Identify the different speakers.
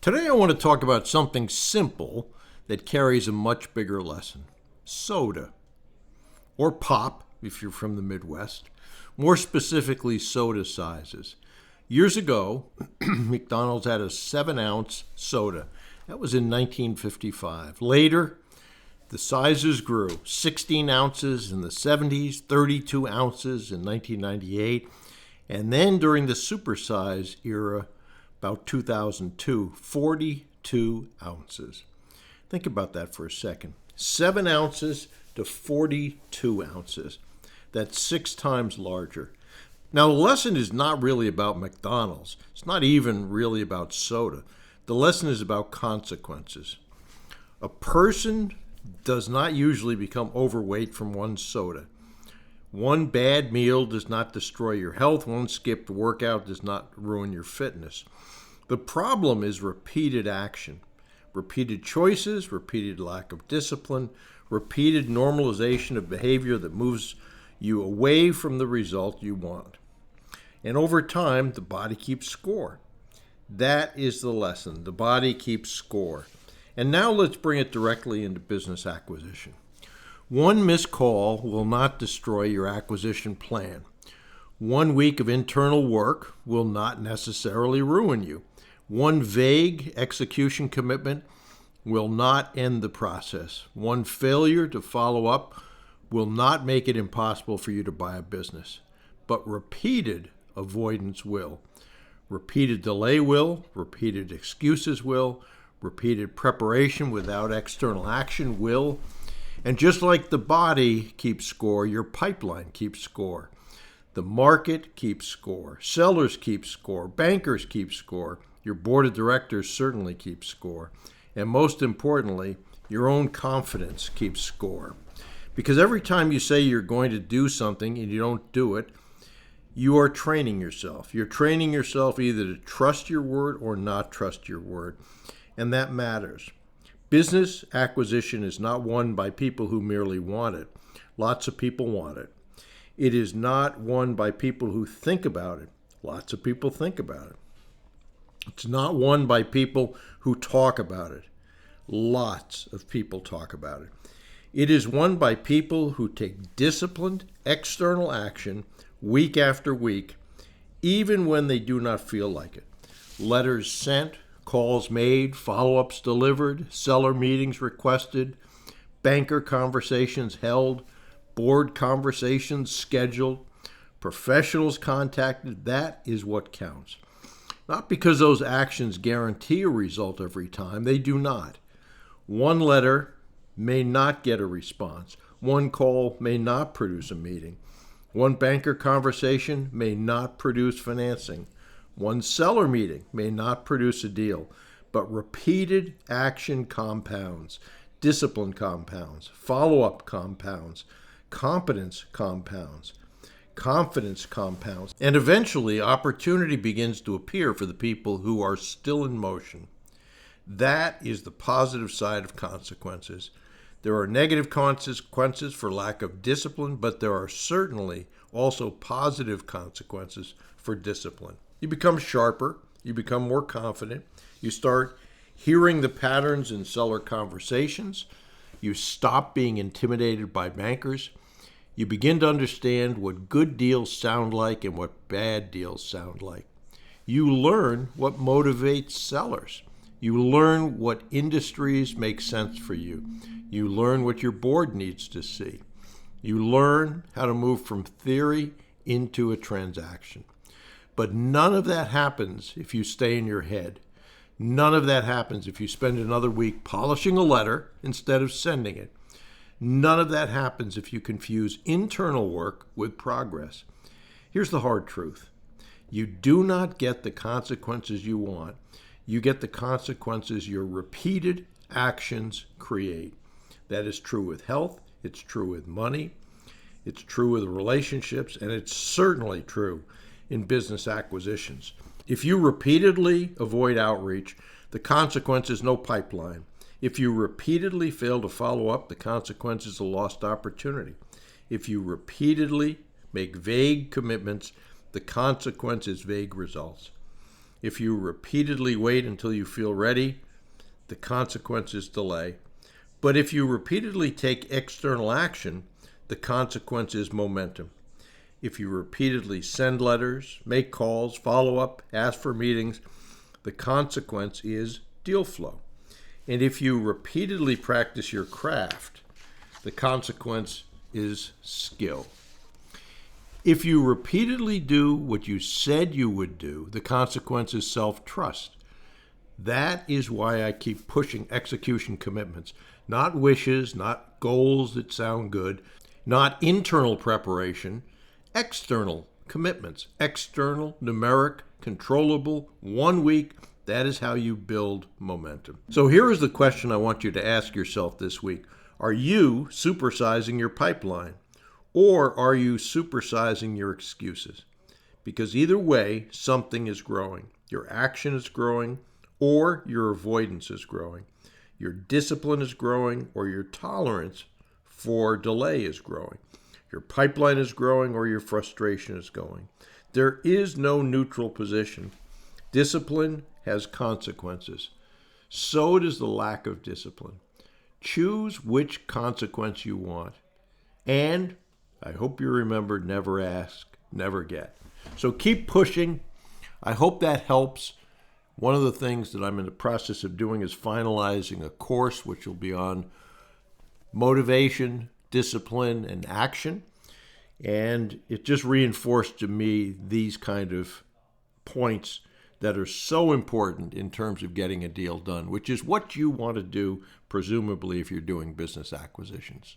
Speaker 1: Today I want to talk about something simple that carries a much bigger lesson. Soda. Or pop, if you're from the Midwest. More specifically, soda sizes. Years ago, McDonald's had a 7-ounce soda. That was in 1955. Later, the sizes grew. 16 ounces in the 70s, 32 ounces in 1998, and then during the Supersize era, about 2002, 42 ounces. Think about that for a second. 7 ounces to 42 ounces. That's 6 times larger. Now, the lesson is not really about McDonald's. It's not even really about soda. The lesson is about consequences. A person does not usually become overweight from one soda. One bad meal does not destroy your health. One skipped workout does not ruin your fitness. The problem is repeated action, repeated choices, repeated lack of discipline, repeated normalization of behavior that moves you away from the result you want. And over time, the body keeps score. That is the lesson. The body keeps score. And now let's bring it directly into business acquisition. One missed call will not destroy your acquisition plan. 1 week of internal work will not necessarily ruin you. One vague execution commitment will not end the process. One failure to follow up will not make it impossible for you to buy a business. But repeated avoidance will. Repeated delay will. Repeated excuses will. Repeated preparation without external action will. And just like the body keeps score, your pipeline keeps score. The market keeps score. Sellers keep score. Bankers keep score. Your board of directors certainly keeps score. And most importantly, your own confidence keeps score. Because every time you say you're going to do something and you don't do it, you are training yourself. You're training yourself either to trust your word or not trust your word. And that matters. Business acquisition is not won by people who merely want it. Lots of people want it. It is not won by people who think about it. Lots of people think about it. It's not won by people who talk about it. Lots of people talk about it. It is won by people who take disciplined external action week after week, even when they do not feel like it. Letters sent, calls made, follow-ups delivered, seller meetings requested, banker conversations held, board conversations scheduled, professionals contacted. That is what counts. Not because those actions guarantee a result every time. They do not. One letter may not get a response. One call may not produce a meeting. One banker conversation may not produce financing. One seller meeting may not produce a deal. But repeated action compounds. Discipline compounds. Follow-up compounds. Competence compounds. Confidence compounds. And eventually, opportunity begins to appear for the people who are still in motion. That is the positive side of consequences. There are negative consequences for lack of discipline, but there are certainly also positive consequences for discipline. You become sharper. You become more confident. You start hearing the patterns in seller conversations. You stop being intimidated by bankers. You begin to understand what good deals sound like and what bad deals sound like. You learn what motivates sellers. You learn what industries make sense for you. You learn what your board needs to see. You learn how to move from theory into a transaction. But none of that happens if you stay in your head. None of that happens if you spend another week polishing a letter instead of sending it. None of that happens if you confuse internal work with progress. Here's the hard truth. You do not get the consequences you want. You get the consequences your repeated actions create. That is true with health. It's true with money. It's true with relationships. And it's certainly true in business acquisitions. If you repeatedly avoid outreach, the consequence is no pipeline. If you repeatedly fail to follow up, the consequence is a lost opportunity. If you repeatedly make vague commitments, the consequence is vague results. If you repeatedly wait until you feel ready, the consequence is delay. But if you repeatedly take external action, the consequence is momentum. If you repeatedly send letters, make calls, follow up, ask for meetings, the consequence is deal flow. And if you repeatedly practice your craft, the consequence is skill. If you repeatedly do what you said you would do, the consequence is self-trust. That is why I keep pushing execution commitments, not wishes, not goals that sound good, not internal preparation, external commitments, external, numeric, controllable, 1 week. That is how you build momentum. So here is the question I want you to ask yourself this week. Are you supersizing your pipeline, or are you supersizing your excuses? Because either way, something is growing. Your action is growing, or your avoidance is growing. Your discipline is growing, or your tolerance for delay is growing. Your pipeline is growing, or your frustration is going. There is no neutral position. Discipline has consequences. So does the lack of discipline. Choose which consequence you want. And I hope you remember, never ask, never get. So keep pushing. I hope that helps. One of the things that I'm in the process of doing is finalizing a course which will be on motivation, discipline, and action. And it just reinforced to me these kind of points that are so important in terms of getting a deal done, which is what you want to do, presumably, if you're doing business acquisitions.